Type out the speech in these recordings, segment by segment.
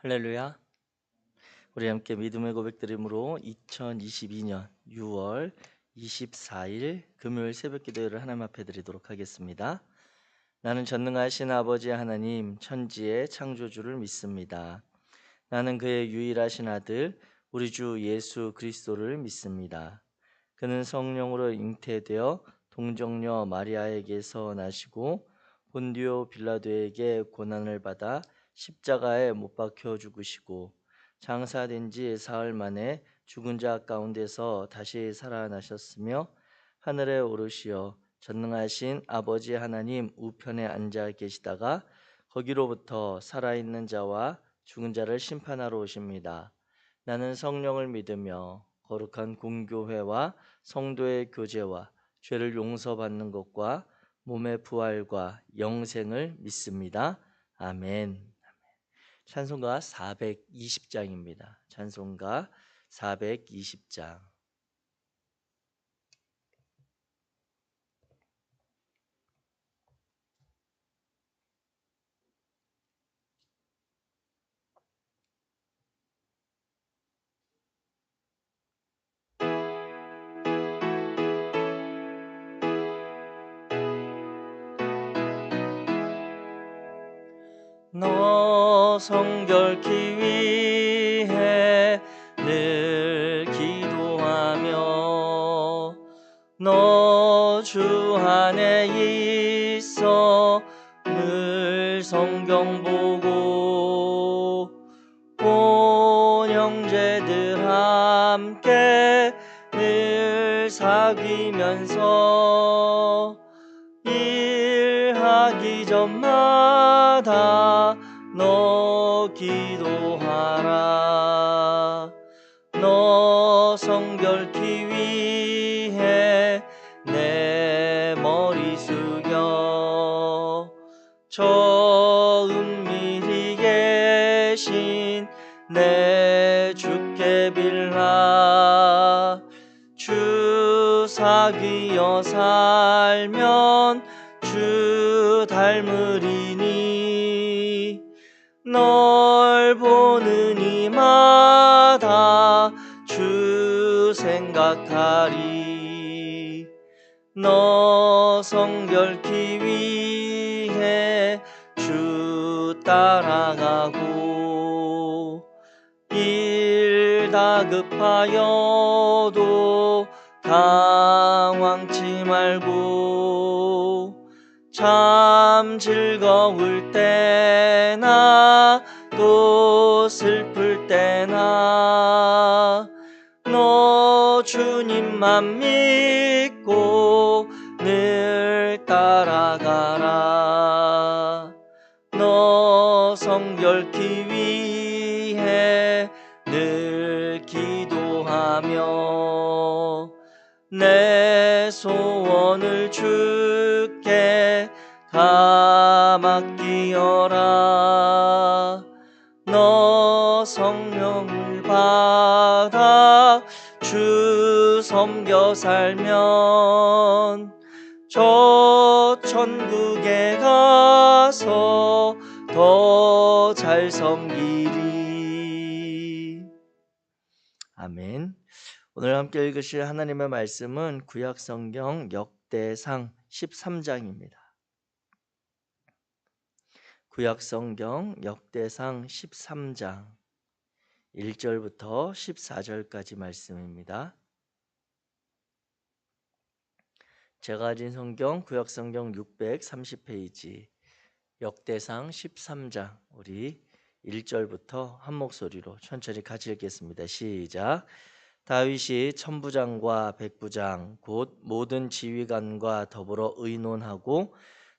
할렐루야. 우리 함께 믿음의 고백드림으로 2022년 6월 24일 금요일 새벽 기도회를 하나님 앞에 드리도록 하겠습니다. 나는 전능하신 아버지 하나님 천지의 창조주를 믿습니다. 나는 그의 유일하신 아들 우리 주 예수 그리스도를 믿습니다. 그는 성령으로 잉태되어 동정녀 마리아에게서 나시고 본디오 빌라도에게 고난을 받아 십자가에 못 박혀 죽으시고 장사된 지 사흘 만에 죽은 자 가운데서 다시 살아나셨으며 하늘에 오르시어 전능하신 아버지 하나님 우편에 앉아 계시다가 거기로부터 살아있는 자와 죽은 자를 심판하러 오십니다. 나는 성령을 믿으며 거룩한 공교회와 성도의 교제와 죄를 용서받는 것과 몸의 부활과 영생을 믿습니다. 아멘. 찬송가 420장입니다. 찬송가 420장. 너 성결케 위해 늘 기도하며 너 주 안에 있어 늘 성경 보고 온 형제들 함께 늘 사귀면서 일하기 전마다 너 기도하라. 너 성결케 위해 내 머리 숙여 저 은밀히 계신 내 주께 빌라. 주 사귀어 살면 주 닮으리니 널 보는 이마다 주 생각하리. 너 성결케 위해 주 따라가고 일 다급하여도 당황치 말고 참 즐거울 때나 또 슬플 때나 너 주님만 믿고 늘 따라가라. 너 성결케 위해 늘 기도하며 내 소원을 주께 다 맡기어라. 너 성령을 받아 주 섬겨 살면 저 천국에 가서 더 잘 섬기리. 아멘. 오늘 함께 읽으실 하나님의 말씀은 구약성경 역대상 13장입니다. 구약성경 역대상 13장 1절부터 14절까지 말씀입니다. 제가 가진 성경 구약성경 630페이지 역대상 13장 우리 1절부터 한 목소리로 천천히 같이 읽겠습니다. 시작. 다윗이 천부장과 백부장 곧 모든 지휘관과 더불어 의논하고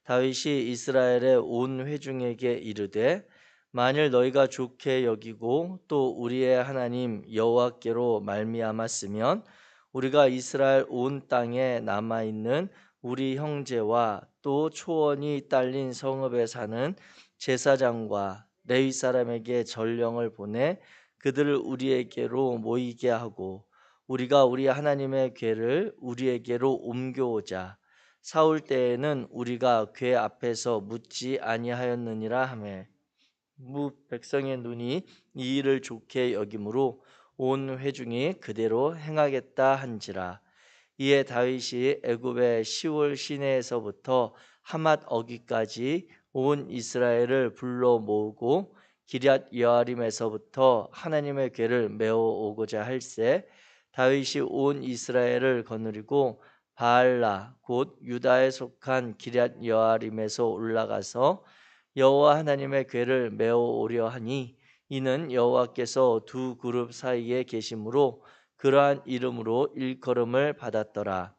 다윗이 이스라엘의 온 회중에게 이르되 만일 너희가 좋게 여기고 또 우리의 하나님 여호와께로 말미암았으면 우리가 이스라엘 온 땅에 남아있는 우리 형제와 또 초원이 딸린 성읍에 사는 제사장과 레위 사람에게 전령을 보내 그들을 우리에게로 모이게 하고 우리가 우리 하나님의 궤를 우리에게로 옮겨오자. 사울 때에는 우리가 궤 앞에서 묻지 아니하였느니라 하매 백성의 눈이 이 일을 좋게 여김으로 온 회중이 그대로 행하겠다 한지라. 이에 다윗이 애굽의 시올 시내에서부터 하맛 어기까지 온 이스라엘을 불러 모으고 기럇 여아림에서부터 하나님의 궤를 메어 오고자 할세. 다윗이 온 이스라엘을 거느리고 바알라 곧 유다에 속한 기럇 여아림에서 올라가서 여호와 하나님의 궤를 메어 오려 하니 이는 여호와께서 두 그룹 사이에 계심으로 그러한 이름으로 일컬음을 받았더라.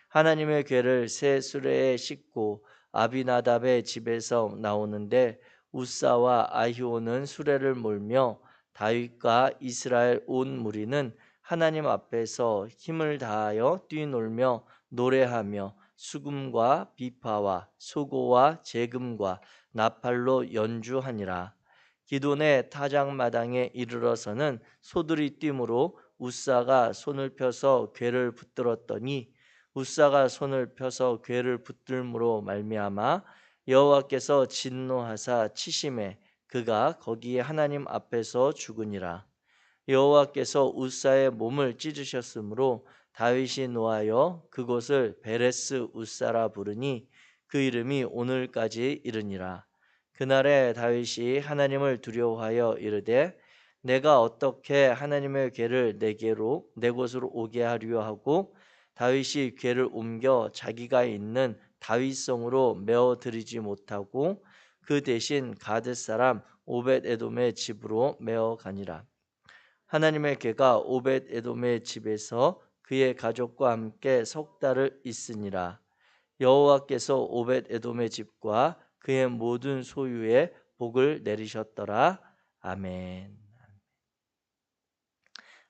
하나님의 궤를 새 수레에 싣고 아비나답의 집에서 나오는데 우사와 아히오는 수레를 몰며 다윗과 이스라엘 온 무리는 하나님 앞에서 힘을 다하여 뛰놀며 노래하며 수금과 비파와 소고와 제금과 나팔로 연주하니라. 기돈의 타작마당에 이르러서는 소들이 뛰므로 우사가 손을 펴서 궤를 붙들었더니 우사가 손을 펴서 궤를 붙들므로 말미암아 여호와께서 진노하사 치심에 그가 거기에 하나님 앞에서 죽으니라. 여호와께서 우사의 몸을 찢으셨으므로 다윗이 노하여 그곳을 베레스 우사라 부르니 그 이름이 오늘까지 이르니라. 그날에 다윗이 하나님을 두려워하여 이르되 내가 어떻게 하나님의 궤를 내게로 내 곳으로 오게 하려 하고 다윗이 궤를 옮겨 자기가 있는 다윗성으로 메어 드리지 못하고 그 대신 가드 사람 오벳 에돔의 집으로 메어 가니라. 하나님의 궤가 오벳 에돔의 집에서 그의 가족과 함께 석 달을 있으니라. 여호와께서 오벳 에돔의 집과 그의 모든 소유에 복을 내리셨더라. 아멘.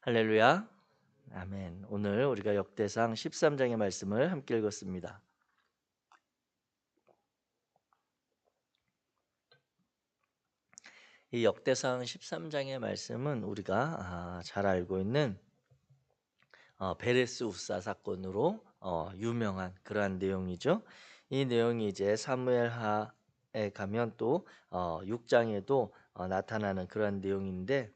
할렐루야. 아멘. 오늘 우리가 역대상 13장의 말씀을 함께 읽었습니다. 이 역대상 13장의 말씀은 우리가 잘 알고 있는 베레스 우사 사건으로 유명한 그러한 내용이죠. 이 내용이 이제 사무엘하에 가면 또 6장에도 나타나는 그러한 내용인데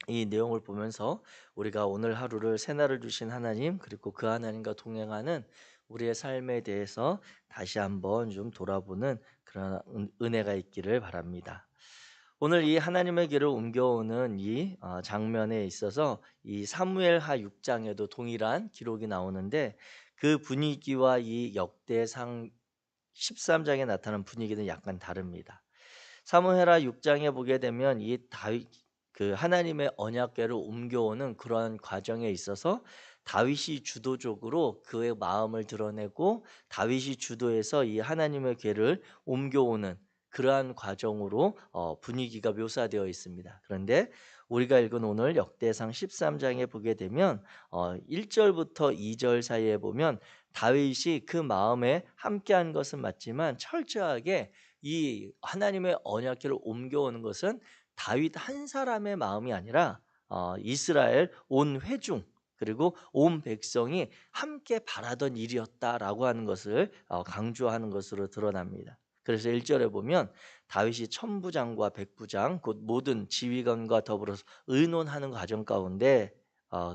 이 내용을 보면서 우리가 오늘 하루를 새날을 주신 하나님 그리고 그 하나님과 동행하는 우리의 삶에 대해서 다시 한번 좀 돌아보는 그런 은혜가 있기를 바랍니다. 오늘 이 하나님의 길을 옮겨오는 이 장면에 있어서 이 사무엘하 6장에도 동일한 기록이 나오는데 그 분위기와 이 역대상 13장에 나타난 분위기는 약간 다릅니다. 사무엘하 6장에 보게 되면 이 다윗 그 하나님의 언약궤를 옮겨오는 그러한 과정에 있어서 다윗이 주도적으로 그의 마음을 드러내고 다윗이 주도해서 이 하나님의 궤를 옮겨오는 그러한 과정으로 분위기가 묘사되어 있습니다. 그런데 우리가 읽은 오늘 역대상 13장에 보게 되면 1절부터 2절 사이에 보면 다윗이 그 마음에 함께한 것은 맞지만 철저하게 이 하나님의 언약궤를 옮겨오는 것은 다윗 한 사람의 마음이 아니라 이스라엘 온 회중 그리고 온 백성이 함께 바라던 일이었다라고 하는 것을 강조하는 것으로 드러납니다. 그래서 1절에 보면 다윗이 천부장과 백부장 곧 모든 지휘관과 더불어서 의논하는 과정 가운데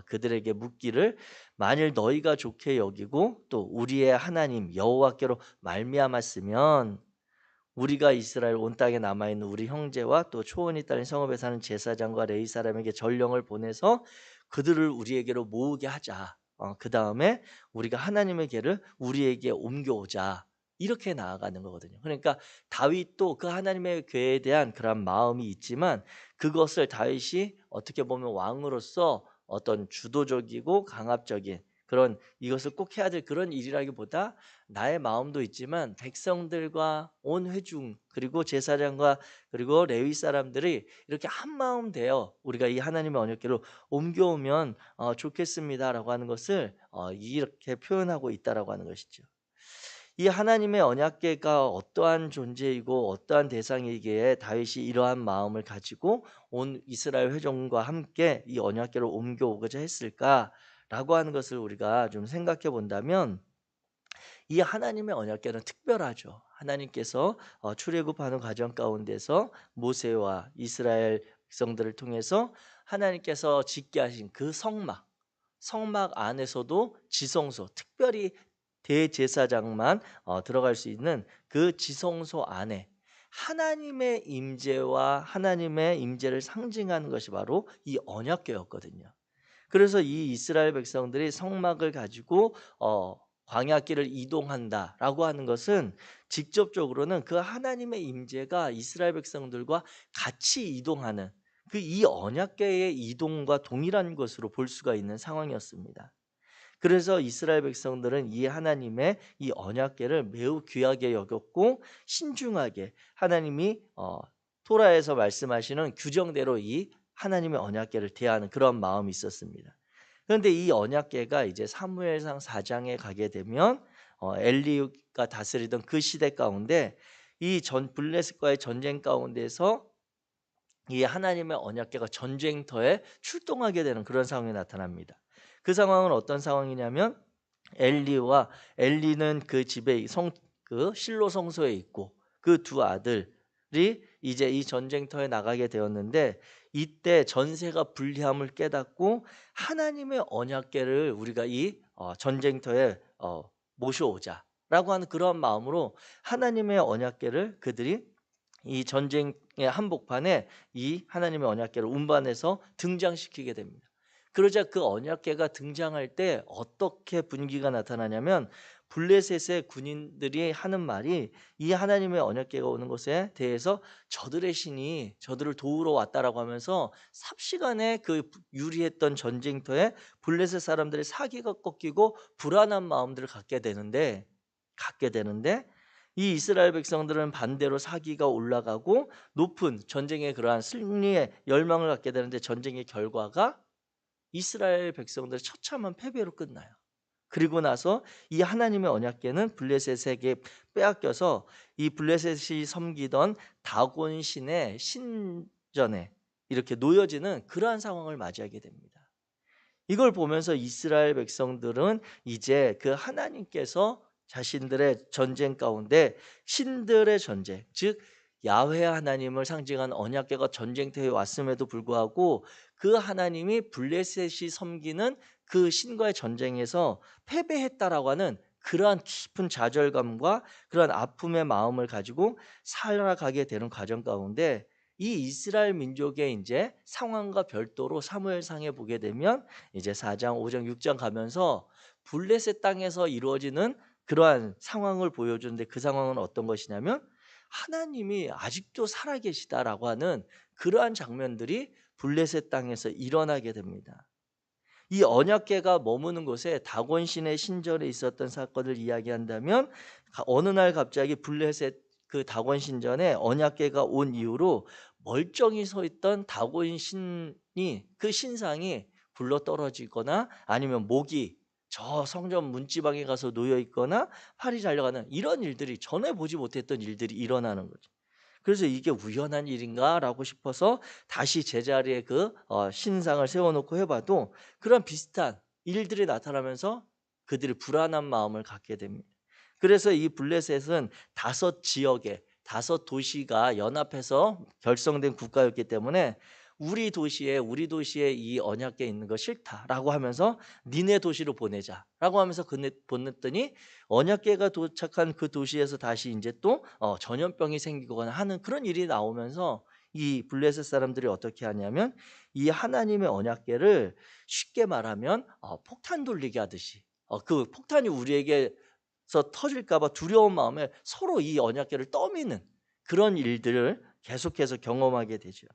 그들에게 묻기를 만일 너희가 좋게 여기고 또 우리의 하나님 여호와께로 말미암았으면 우리가 이스라엘 온 땅에 남아있는 우리 형제와 또 초원이 딸린 성읍에 사는 제사장과 레위 사람에게 전령을 보내서 그들을 우리에게로 모으게 하자. 그 다음에 우리가 하나님의 궤를 우리에게 옮겨오자. 이렇게 나아가는 거거든요. 그러니까 다윗도 그 하나님의 궤에 대한 그런 마음이 있지만 그것을 다윗이 어떻게 보면 왕으로서 어떤 주도적이고 강압적인 그런 이것을 꼭 해야 될 그런 일이라기보다 나의 마음도 있지만 백성들과 온 회중 그리고 제사장과 그리고 레위 사람들이 이렇게 한 마음 되어 우리가 이 하나님의 언약궤로 옮겨오면 좋겠습니다라고 하는 것을 이렇게 표현하고 있다라고 하는 것이죠. 이 하나님의 언약궤가 어떠한 존재이고 어떠한 대상이기에 다윗이 이러한 마음을 가지고 온 이스라엘 회중과 함께 이 언약궤를 옮겨오고자 했을까라고 하는 것을 우리가 좀 생각해 본다면 이 하나님의 언약궤는 특별하죠. 하나님께서 출애굽하는 과정 가운데서 모세와 이스라엘 백성들을 통해서 하나님께서 짓게 하신 그 성막 안에서도 지성소, 특별히 대제사장만 들어갈 수 있는 그 지성소 안에 하나님의 임재와 하나님의 임재를 상징하는 것이 바로 이 언약궤였거든요. 그래서 이 이스라엘 백성들이 성막을 가지고 광야길을 이동한다라고 하는 것은 직접적으로는 그 하나님의 임재가 이스라엘 백성들과 같이 이동하는 그 이 언약궤의 이동과 동일한 것으로 볼 수가 있는 상황이었습니다. 그래서 이스라엘 백성들은 이 하나님의 이 언약궤를 매우 귀하게 여겼고 신중하게 하나님이 토라에서 말씀하시는 규정대로 이 하나님의 언약궤를 대하는 그런 마음이 있었습니다. 그런데 이 언약궤가 이제 사무엘상 4장에 가게 되면 엘리가 다스리던 그 시대 가운데 이 블레셋과의 전쟁 가운데서 이 하나님의 언약궤가 전쟁터에 출동하게 되는 그런 상황이 나타납니다. 그 상황은 어떤 상황이냐면 엘리는 그 집에 그 실로 성소에 있고 그 두 아들이 이제 이 전쟁터에 나가게 되었는데 이때 전세가 불리함을 깨닫고 하나님의 언약궤를 우리가 이 전쟁터에 모셔오자라고 하는 그런 마음으로 하나님의 언약궤를 그들이 이 전쟁의 한복판에 이 하나님의 언약궤를 운반해서 등장시키게 됩니다. 그러자 그 언약궤가 등장할 때 어떻게 분위기가 나타나냐면 블레셋의 군인들이 하는 말이 이 하나님의 언약궤가 오는 것에 대해서 저들의 신이 저들을 도우러 왔다라고 하면서 삽시간에 그 유리했던 전쟁터에 블레셋 사람들의 사기가 꺾이고 불안한 마음들을 갖게 되는데 이 이스라엘 백성들은 반대로 사기가 올라가고 높은 전쟁의 그러한 승리의 열망을 갖게 되는데 전쟁의 결과가 이스라엘 백성들의 처참한 패배로 끝나요. 그리고 나서 이 하나님의 언약궤는 블레셋에게 빼앗겨서 이 블레셋이 섬기던 다곤 신의 신전에 이렇게 놓여지는 그러한 상황을 맞이하게 됩니다. 이걸 보면서 이스라엘 백성들은 이제 그 하나님께서 자신들의 전쟁 가운데 신들의 전쟁, 즉 야훼 하나님을 상징한 언약궤가 전쟁터에 왔음에도 불구하고 그 하나님이 블레셋이 섬기는 그 신과의 전쟁에서 패배했다라고 하는 그러한 깊은 좌절감과 그러한 아픔의 마음을 가지고 살아가게 되는 과정 가운데 이 이스라엘 민족의 이제 상황과 별도로 사무엘상에 보게 되면 이제 4장, 5장, 6장 가면서 블레셋 땅에서 이루어지는 그러한 상황을 보여주는데 그 상황은 어떤 것이냐면 하나님이 아직도 살아계시다라고 하는 그러한 장면들이 블레셋 땅에서 일어나게 됩니다. 이 언약궤가 머무는 곳에 다곤 신의 신전에 있었던 사건을 이야기한다면 어느 날 갑자기 블레셋 그 다곤 신전에 언약궤가 온 이후로 멀쩡히 서 있던 다곤 신이 그 신상이 굴러 떨어지거나 아니면 목이 저 성전 문지방에 가서 놓여 있거나 팔이 잘려가는 이런 일들이 전에 보지 못했던 일들이 일어나는 거죠. 그래서 이게 우연한 일인가라고 싶어서 다시 제자리에 그 신상을 세워놓고 해봐도 그런 비슷한 일들이 나타나면서 그들이 불안한 마음을 갖게 됩니다. 그래서 이 블레셋은 5지역에 5도시가 연합해서 결성된 국가였기 때문에 우리 도시에 이 언약궤 있는 거 싫다라고 하면서 니네 도시로 보내자라고 하면서 보냈더니 언약궤가 도착한 그 도시에서 다시 이제 또 전염병이 생기거나 하는 그런 일이 나오면서 이 블레셋 사람들이 어떻게 하냐면 이 하나님의 언약궤를 쉽게 말하면 폭탄 돌리기 하듯이 그 폭탄이 우리에게서 터질까 봐 두려운 마음에 서로 이 언약궤를 떠미는 그런 일들을 계속해서 경험하게 되죠.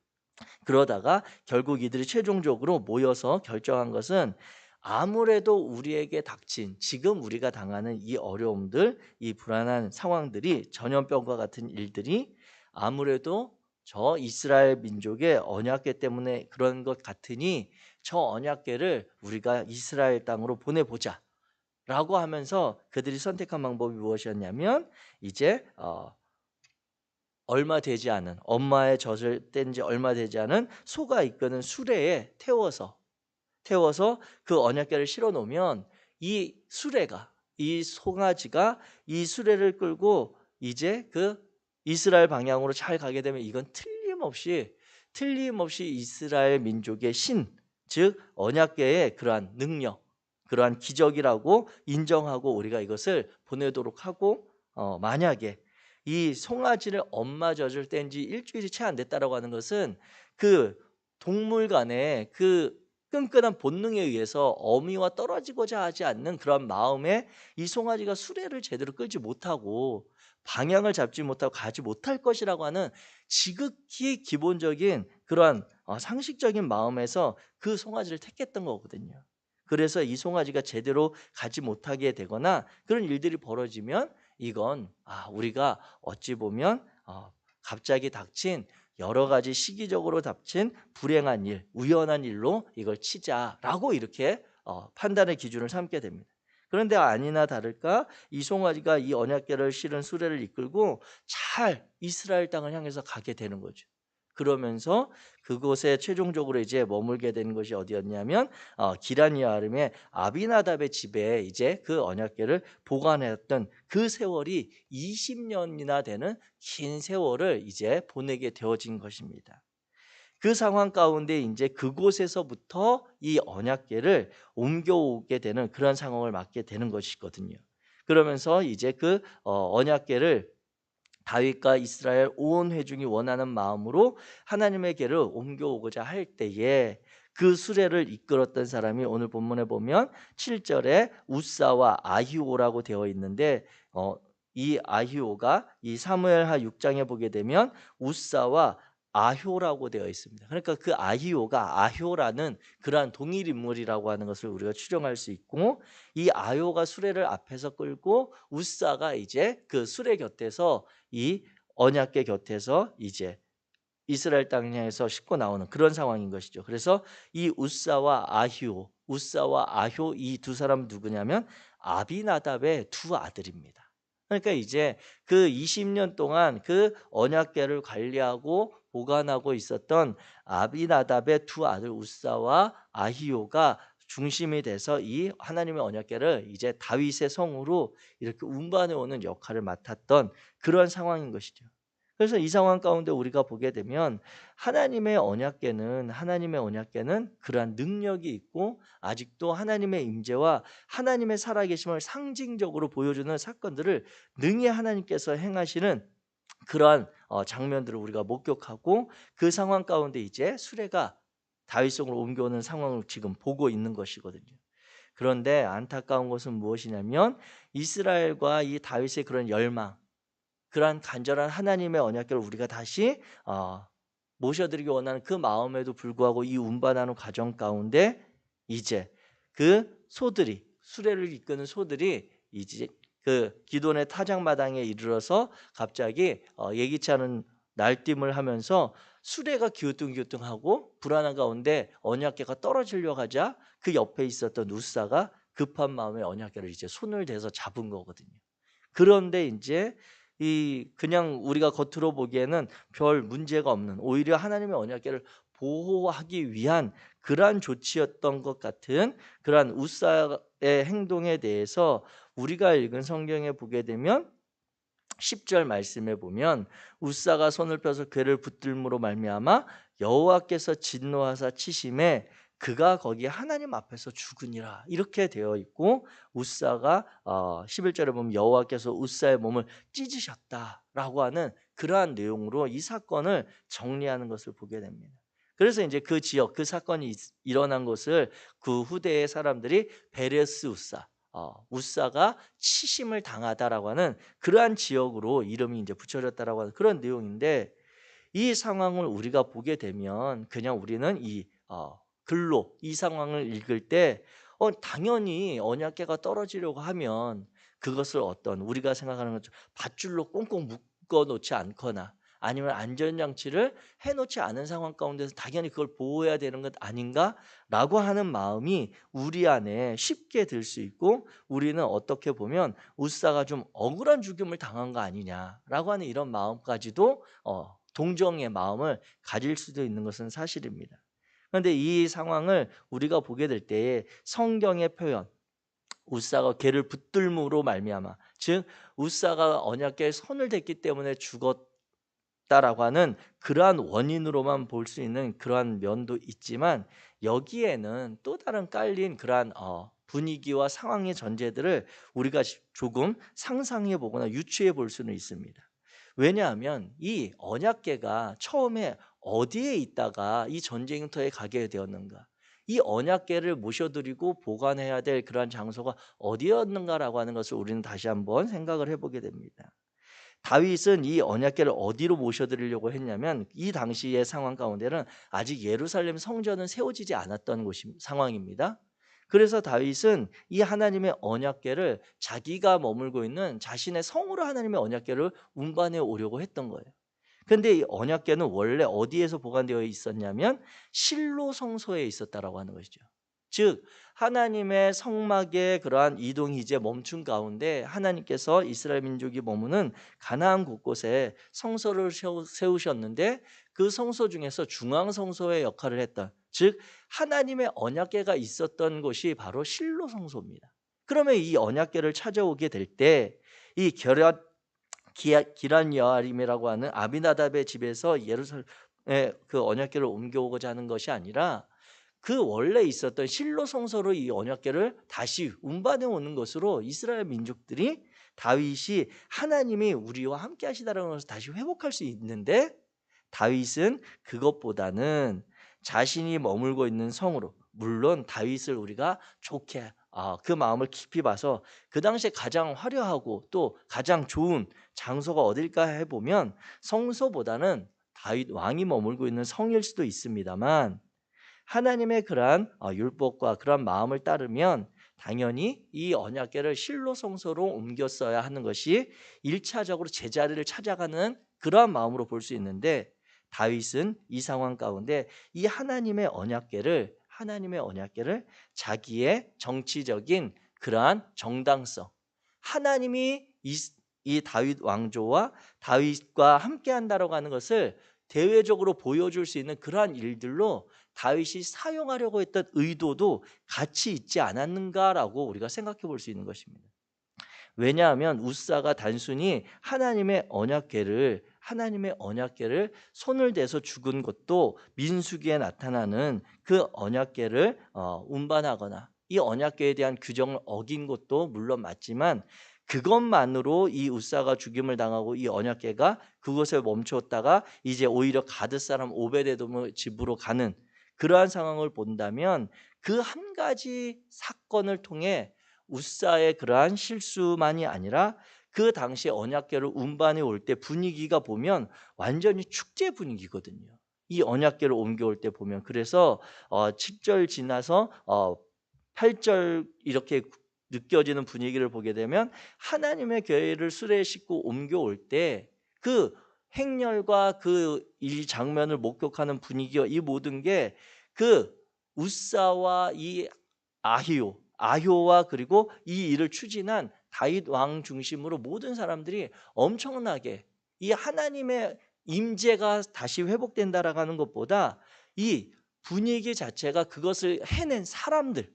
그러다가 결국 이들이 최종적으로 모여서 결정한 것은 아무래도 우리에게 닥친 지금 우리가 당하는 이 어려움들, 이 불안한 상황들이 전염병과 같은 일들이 아무래도 저 이스라엘 민족의 언약궤 때문에 그런 것 같으니 저 언약궤를 우리가 이스라엘 땅으로 보내보자 라고 하면서 그들이 선택한 방법이 무엇이었냐면 이제 얼마 되지 않은 엄마의 젖을 뗀 지 얼마 되지 않은 소가 이끄는 수레에 태워서 그 언약궤를 실어 놓으면 이 수레가 이 송아지가 이 수레를 끌고 이제 그 이스라엘 방향으로 잘 가게 되면 이건 틀림없이 이스라엘 민족의 신, 즉 언약궤의 그러한 능력, 그러한 기적이라고 인정하고 우리가 이것을 보내도록 하고, 만약에 이 송아지를 엄마 젖을 뗀 지 일주일이 채 안 됐다라고 하는 것은 그 동물 간의 그 끈끈한 본능에 의해서 어미와 떨어지고자 하지 않는 그런 마음에 이 송아지가 수레를 제대로 끌지 못하고 방향을 잡지 못하고 가지 못할 것이라고 하는 지극히 기본적인 그러한 상식적인 마음에서 그 송아지를 택했던 거거든요. 그래서 이 송아지가 제대로 가지 못하게 되거나 그런 일들이 벌어지면 이건 우리가 어찌 보면 갑자기 닥친 여러 가지 시기적으로 닥친 불행한 일, 우연한 일로 이걸 치자라고 이렇게 판단의 기준을 삼게 됩니다. 그런데 아니나 다를까 이 송아지가 이 언약궤를 실은 수레를 이끌고 잘 이스라엘 땅을 향해서 가게 되는 거죠. 그러면서 그곳에 최종적으로 이제 머물게 되는 것이 어디였냐면 기란이아름의 아비나답의 집에 이제 그 언약궤를 보관했던 그 세월이 20년이나 되는 긴 세월을 이제 보내게 되어진 것입니다. 그 상황 가운데 이제 그곳에서부터 이 언약궤를 옮겨오게 되는 그런 상황을 맞게 되는 것이거든요. 그러면서 이제 그 언약궤를 다윗과 이스라엘 온 회중이 원하는 마음으로 하나님의 궤를 옮겨오고자 할 때에 그 수레를 이끌었던 사람이 오늘 본문에 보면 7절에 우사와 아히오라고 되어 있는데, 이 아히오가 이 사무엘하 6장에 보게 되면 우사와 아효라고 되어 있습니다. 그러니까 그 아히오가 아효라는 그러한 동일 인물이라고 하는 것을 우리가 추정할 수 있고, 이 아효가 수레를 앞에서 끌고 우사가 이제 그 수레 곁에서 이 언약궤 곁에서 이제 이스라엘 땅 향해서 싣고 나오는 그런 상황인 것이죠. 그래서 이 우사와 아효 이 두 사람은 누구냐면 아비나답의 두 아들입니다. 그러니까 이제 그 20년 동안 그 언약궤를 관리하고 보관하고 있었던 아비나답의 두 아들 우사와 아히오가 중심이 돼서 이 하나님의 언약궤를 이제 다윗의 성으로 이렇게 운반해 오는 역할을 맡았던 그런 상황인 것이죠. 그래서 이 상황 가운데 우리가 보게 되면 하나님의 언약궤는 그러한 능력이 있고 아직도 하나님의 임재와 하나님의 살아계심을 상징적으로 보여주는 사건들을 능히 하나님께서 행하시는 그러한 장면들을 우리가 목격하고, 그 상황 가운데 이제 수레가 다윗성으로 옮겨오는 상황을 지금 보고 있는 것이거든요. 그런데 안타까운 것은 무엇이냐면 이스라엘과 이 다윗의 그런 열망, 그러한 간절한 하나님의 언약궤를 우리가 다시 모셔드리기 원하는 그 마음에도 불구하고 이 운반하는 과정 가운데 이제 그 소들이, 수레를 이끄는 소들이 이제 그 기돈의 타작마당에 이르러서 갑자기 예기치 않은 날뛰음을 하면서 수레가 기우뚱기우뚱하고 불안한 가운데 언약궤가 떨어지려고 하자 그 옆에 있었던 우사가 급한 마음에 언약궤를 이제 손을 대서 잡은 거거든요. 그런데 이제 이 그냥 우리가 겉으로 보기에는 별 문제가 없는, 오히려 하나님의 언약궤를 보호하기 위한 그러한 조치였던 것 같은 그러한 우사의 행동에 대해서 우리가 읽은 성경에 보게 되면 10절 말씀에 보면 우사가 손을 펴서 궤를 붙들므로 말미암아 여호와께서 진노하사 치심에 그가 거기 하나님 앞에서 죽으니라 이렇게 되어 있고, 우사가 11절에 보면 여호와께서 우사의 몸을 찢으셨다라고 하는 그러한 내용으로 이 사건을 정리하는 것을 보게 됩니다. 그래서 이제 그 지역, 그 사건이 일어난 곳을 그 후대의 사람들이 베레스 우사, 우사가 치심을 당하다라고 하는 그러한 지역으로 이름이 이제 붙여졌다라고 하는 그런 내용인데, 이 상황을 우리가 보게 되면 그냥 우리는 이 글로 이 상황을 읽을 때 당연히 언약궤가 떨어지려고 하면 그것을 어떤 우리가 생각하는 것처럼 밧줄로 꽁꽁 묶어 놓지 않거나 아니면 안전장치를 해놓지 않은 상황 가운데서 당연히 그걸 보호해야 되는 것 아닌가라고 하는 마음이 우리 안에 쉽게 들 수 있고, 우리는 어떻게 보면 우사가 좀 억울한 죽음을 당한 거 아니냐라고 하는 이런 마음까지도 동정의 마음을 가질 수도 있는 것은 사실입니다. 그런데 이 상황을 우리가 보게 될 때에 성경의 표현, 웃사가 괴를 붙들므로 말미암아, 즉 웃사가 언약궤에 손을 댔기 때문에 죽었다라고 하는 그러한 원인으로만 볼 수 있는 그러한 면도 있지만, 여기에는 또 다른 깔린 그러한 분위기와 상황의 전제들을 우리가 조금 상상해 보거나 유추해 볼 수는 있습니다. 왜냐하면 이 언약궤가 처음에 어디에 있다가 이 전쟁터에 가게 되었는가, 이 언약궤를 모셔드리고 보관해야 될 그러한 장소가 어디였는가라고 하는 것을 우리는 다시 한번 생각을 해보게 됩니다. 다윗은 이 언약궤를 어디로 모셔드리려고 했냐면, 이 당시의 상황 가운데는 아직 예루살렘 성전은 세워지지 않았던 상황입니다. 그래서 다윗은 이 하나님의 언약궤를 자기가 머물고 있는 자신의 성으로 하나님의 언약궤를 운반해 오려고 했던 거예요. 근데 이 언약궤는 원래 어디에서 보관되어 있었냐면 실로 성소에 있었다라고 하는 것이죠. 즉 하나님의 성막의 그러한 이동이 이제 멈춘 가운데 하나님께서 이스라엘 민족이 머무는 가나안 곳곳에 성소를 세우셨는데, 그 성소 중에서 중앙 성소의 역할을 했던, 즉 하나님의 언약궤가 있었던 곳이 바로 실로 성소입니다. 그러면 이 언약궤를 찾아오게 될 때 이 기란 여아림이라고 하는 아비나답의 집에서 예루살렘에 그 언약궤를 옮겨오고자 하는 것이 아니라, 그 원래 있었던 실로 성소로 이 언약궤를 다시 운반해 오는 것으로 이스라엘 민족들이 다윗이 하나님이 우리와 함께 하시다라는 것을 다시 회복할 수 있는데, 다윗은 그것보다는 자신이 머물고 있는 성으로, 물론 다윗을 우리가 좋게 그 마음을 깊이 봐서 그 당시에 가장 화려하고 또 가장 좋은 장소가 어딜까 해보면 성소보다는 다윗 왕이 머물고 있는 성일 수도 있습니다만, 하나님의 그러한 율법과 그러한 마음을 따르면 당연히 이 언약궤를 실로 성소로 옮겼어야 하는 것이 1차적으로 제자리를 찾아가는 그러한 마음으로 볼 수 있는데, 다윗은 이 상황 가운데 이 하나님의 언약궤를 자기의 정치적인 그러한 정당성, 하나님이 이 다윗 왕조와 다윗과 함께 한다라고 하는 것을 대외적으로 보여줄 수 있는 그러한 일들로 다윗이 사용하려고 했던 의도도 같이 있지 않았는가라고 우리가 생각해 볼 수 있는 것입니다. 왜냐하면 웃사가 단순히 하나님의 언약궤를 손을 대서 죽은 것도 민수기에 나타나는 그 언약궤를 운반하거나 이 언약궤에 대한 규정을 어긴 것도 물론 맞지만, 그것만으로 이 웃사가 죽임을 당하고 이 언약궤가 그곳에 멈추었다가 이제 오히려 가드 사람 오베데돔의 집으로 가는 그러한 상황을 본다면, 그 한 가지 사건을 통해 웃사의 그러한 실수만이 아니라 그 당시 언약궤를 운반해 올 때 분위기가 보면 완전히 축제 분위기거든요. 이 언약궤를 옮겨올 때 보면, 그래서 7절 지나서 8절 이렇게 느껴지는 분위기를 보게 되면, 하나님의 궤를 수레에 싣고 옮겨올 때 그 행렬과 그 이 장면을 목격하는 분위기와 이 모든 게 그 웃사와 이 아효와 그리고 이 일을 추진한 다윗 왕 중심으로 모든 사람들이 엄청나게 이 하나님의 임재가 다시 회복된다라고 하는 것보다 이 분위기 자체가 그것을 해낸 사람들,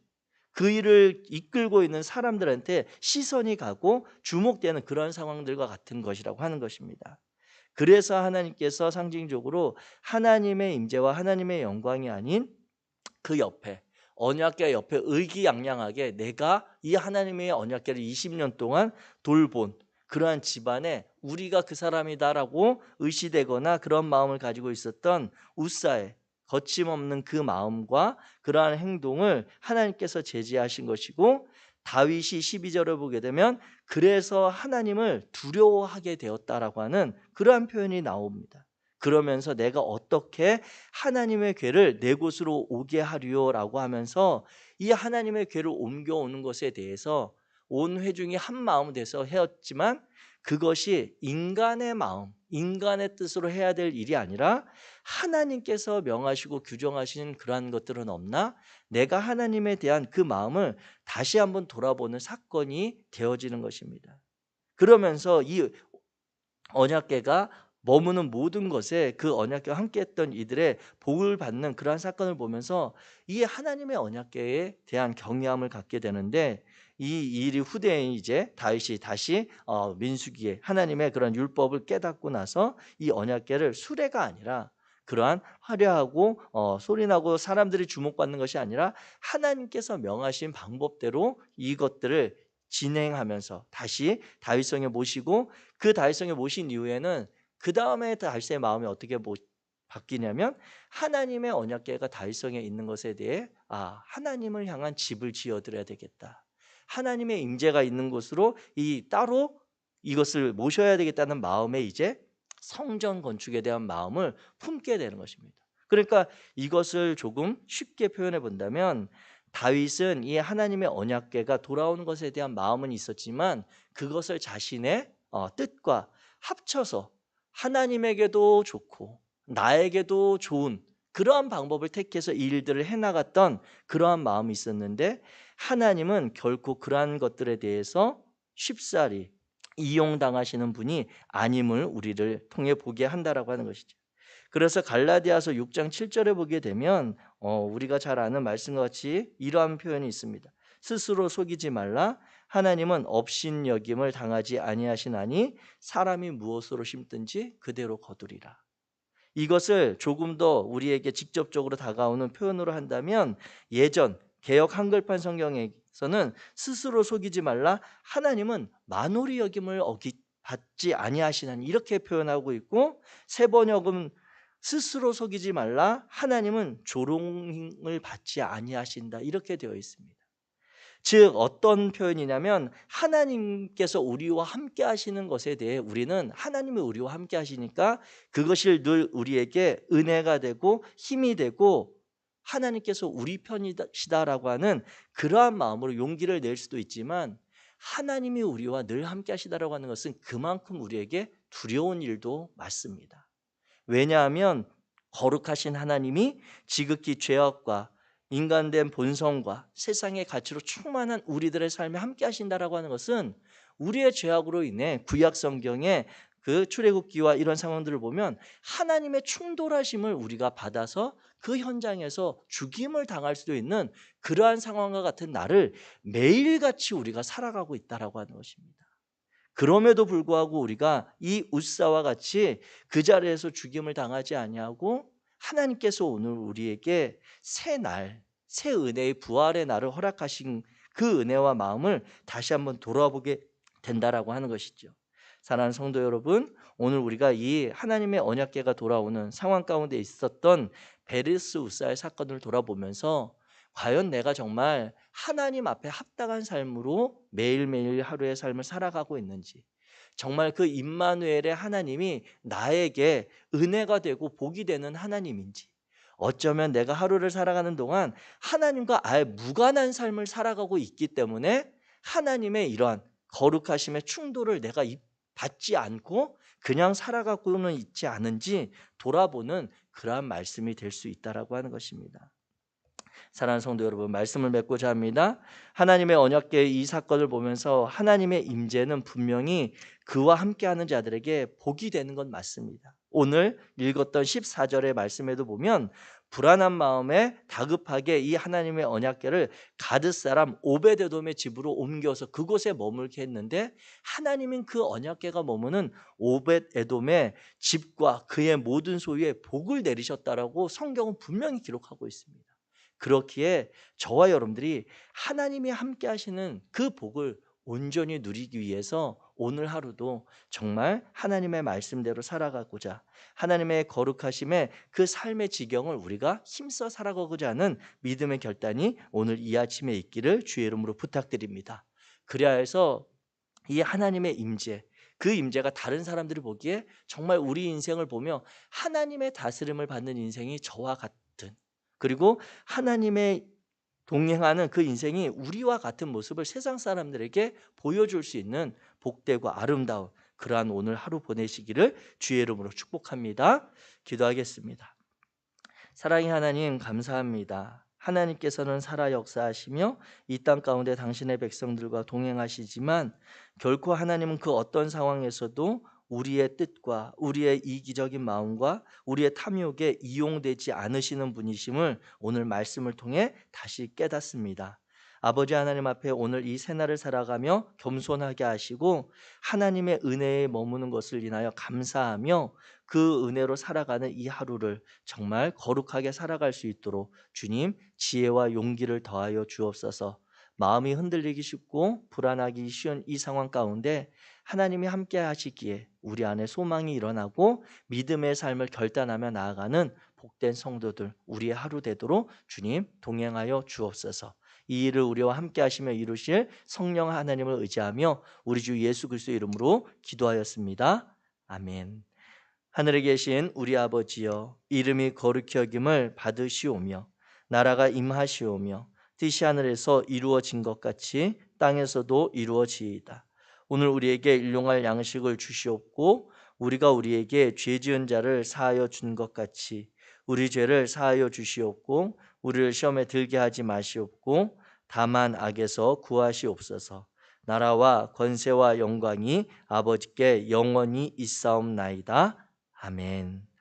그 일을 이끌고 있는 사람들한테 시선이 가고 주목되는 그런 상황들과 같은 것이라고 하는 것입니다. 그래서 하나님께서 상징적으로 하나님의 임재와 하나님의 영광이 아닌 그 옆에, 언약궤 옆에 의기양양하게 내가 이 하나님의 언약궤를 20년 동안 돌본 그러한 집안에 우리가 그 사람이다라고 의시되거나 그런 마음을 가지고 있었던 웃사의 거침없는 그 마음과 그러한 행동을 하나님께서 제지하신 것이고, 다윗이 12절을 보게 되면 그래서 하나님을 두려워하게 되었다라고 하는 그러한 표현이 나옵니다. 그러면서 내가 어떻게 하나님의 궤를 내 곳으로 오게 하리요라고 하면서 이 하나님의 궤를 옮겨오는 것에 대해서 온 회중이 한 마음 돼서 해왔지만, 그것이 인간의 마음, 인간의 뜻으로 해야 될 일이 아니라 하나님께서 명하시고 규정하신 그러한 것들은 없나, 내가 하나님에 대한 그 마음을 다시 한번 돌아보는 사건이 되어지는 것입니다. 그러면서 이 언약궤가 머무는 모든 것에 그 언약궤와 함께했던 이들의 복을 받는 그러한 사건을 보면서 이 하나님의 언약궤에 대한 경외함을 갖게 되는데, 이 일이 후대에 이제 다윗이 다시 민수기에 하나님의 그런 율법을 깨닫고 나서 이 언약궤를 수레가 아니라 그러한 화려하고 소리나고 사람들이 주목받는 것이 아니라 하나님께서 명하신 방법대로 이것들을 진행하면서 다시 다윗성에 모시고, 그 다윗성에 모신 이후에는 그 다음에 다윗의 마음이 어떻게 바뀌냐면, 하나님의 언약궤가 다윗성에 있는 것에 대해 하나님을 향한 집을 지어드려야 되겠다, 하나님의 임재가 있는 곳으로 이 따로 이것을 모셔야 되겠다는 마음에 이제 성전 건축에 대한 마음을 품게 되는 것입니다. 그러니까 이것을 조금 쉽게 표현해 본다면, 다윗은 이 하나님의 언약궤가 돌아오는 것에 대한 마음은 있었지만 그것을 자신의 뜻과 합쳐서 하나님에게도 좋고 나에게도 좋은 그러한 방법을 택해서 이 일들을 해나갔던 그러한 마음이 있었는데, 하나님은 결코 그러한 것들에 대해서 쉽사리 이용당하시는 분이 아님을 우리를 통해 보게 한다라고 하는 것이죠. 그래서 갈라디아서 6장 7절에 보게 되면 우리가 잘 아는 말씀과 같이 이러한 표현이 있습니다. 스스로 속이지 말라. 하나님은 업신여김을 당하지 아니하시나니 사람이 무엇으로 심든지 그대로 거두리라. 이것을 조금 더 우리에게 직접적으로 다가오는 표현으로 한다면, 예전 개역 한글판 성경에서는 스스로 속이지 말라, 하나님은 만홀히 여김을 받지 아니하시나니 이렇게 표현하고 있고, 새 번역은 스스로 속이지 말라, 하나님은 조롱을 받지 아니하신다 이렇게 되어 있습니다. 즉 어떤 표현이냐면, 하나님께서 우리와 함께 하시는 것에 대해 우리는 하나님이 우리와 함께 하시니까 그것이 늘 우리에게 은혜가 되고 힘이 되고 하나님께서 우리 편이시다라고 하는 그러한 마음으로 용기를 낼 수도 있지만, 하나님이 우리와 늘 함께 하시다라고 하는 것은 그만큼 우리에게 두려운 일도 맞습니다. 왜냐하면 거룩하신 하나님이 지극히 죄악과 인간된 본성과 세상의 가치로 충만한 우리들의 삶에 함께 하신다라고 하는 것은, 우리의 죄악으로 인해 구약 성경의 그 출애굽기와 이런 상황들을 보면 하나님의 충돌하심을 우리가 받아서 그 현장에서 죽임을 당할 수도 있는 그러한 상황과 같은 날을 매일같이 우리가 살아가고 있다라고 하는 것입니다. 그럼에도 불구하고 우리가 이 웃사와 같이 그 자리에서 죽임을 당하지 아니하고, 하나님께서 오늘 우리에게 새 날, 새 은혜의 부활의 날을 허락하신 그 은혜와 마음을 다시 한번 돌아보게 된다라고 하는 것이죠. 사랑하는 성도 여러분, 오늘 우리가 이 하나님의 언약궤가 돌아오는 상황 가운데 있었던 베르스 웃사의 사건을 돌아보면서, 과연 내가 정말 하나님 앞에 합당한 삶으로 매일매일 하루의 삶을 살아가고 있는지, 정말 그 임마누엘의 하나님이 나에게 은혜가 되고 복이 되는 하나님인지, 어쩌면 내가 하루를 살아가는 동안 하나님과 아예 무관한 삶을 살아가고 있기 때문에 하나님의 이러한 거룩하심의 충돌을 내가 받지 않고 그냥 살아가고는 있지 않은지 돌아보는 그러한 말씀이 될 수 있다라고 하는 것입니다. 사랑하는 성도 여러분, 말씀을 맺고자 합니다. 하나님의 언약궤의 이 사건을 보면서 하나님의 임재는 분명히 그와 함께하는 자들에게 복이 되는 건 맞습니다. 오늘 읽었던 14절의 말씀에도 보면 불안한 마음에 다급하게 이 하나님의 언약궤를 가드 사람 오베데돔의 집으로 옮겨서 그곳에 머물게 했는데, 하나님은 그 언약궤가 머무는 오벳에돔의 집과 그의 모든 소유에 복을 내리셨다라고 성경은 분명히 기록하고 있습니다. 그렇기에 저와 여러분들이 하나님이 함께 하시는 그 복을 온전히 누리기 위해서 오늘 하루도 정말 하나님의 말씀대로 살아가고자, 하나님의 거룩하심의 그 삶의 지경을 우리가 힘써 살아가고자 하는 믿음의 결단이 오늘 이 아침에 있기를 주의 이름으로 부탁드립니다. 그래야 해서 이 하나님의 임재, 그 임재가 다른 사람들이 보기에 정말 우리 인생을 보며 하나님의 다스림을 받는 인생이 저와 같은, 그리고 하나님의 동행하는 그 인생이 우리와 같은 모습을 세상 사람들에게 보여줄 수 있는 복되고 아름다운 그러한 오늘 하루 보내시기를 주의 이름으로 축복합니다. 기도하겠습니다. 사랑의 하나님, 감사합니다. 하나님께서는 살아 역사하시며 이 땅 가운데 당신의 백성들과 동행하시지만 결코 하나님은 그 어떤 상황에서도 우리의 뜻과 우리의 이기적인 마음과 우리의 탐욕에 이용되지 않으시는 분이심을 오늘 말씀을 통해 다시 깨닫습니다. 아버지 하나님 앞에 오늘 이 새날을 살아가며 겸손하게 하시고 하나님의 은혜에 머무는 것을 인하여 감사하며 그 은혜로 살아가는 이 하루를 정말 거룩하게 살아갈 수 있도록 주님 지혜와 용기를 더하여 주옵소서. 마음이 흔들리기 쉽고 불안하기 쉬운 이 상황 가운데 하나님이 함께 하시기에 우리 안에 소망이 일어나고 믿음의 삶을 결단하며 나아가는 복된 성도들 우리의 하루 되도록 주님 동행하여 주옵소서. 이 일을 우리와 함께 하시며 이루실 성령 하나님을 의지하며 우리 주 예수 그리스도의 이름으로 기도하였습니다. 아멘. 하늘에 계신 우리 아버지여, 이름이 거룩히 여김을 받으시오며 나라가 임하시오며 뜻이 하늘에서 이루어진 것 같이 땅에서도 이루어지이다. 오늘 우리에게 일용할 양식을 주시옵고 우리가 우리에게 죄 지은 자를 사하여 준 것 같이 우리 죄를 사하여 주시옵고 우리를 시험에 들게 하지 마시옵고 다만 악에서 구하시옵소서. 나라와 권세와 영광이 아버지께 영원히 있사옵나이다. 아멘.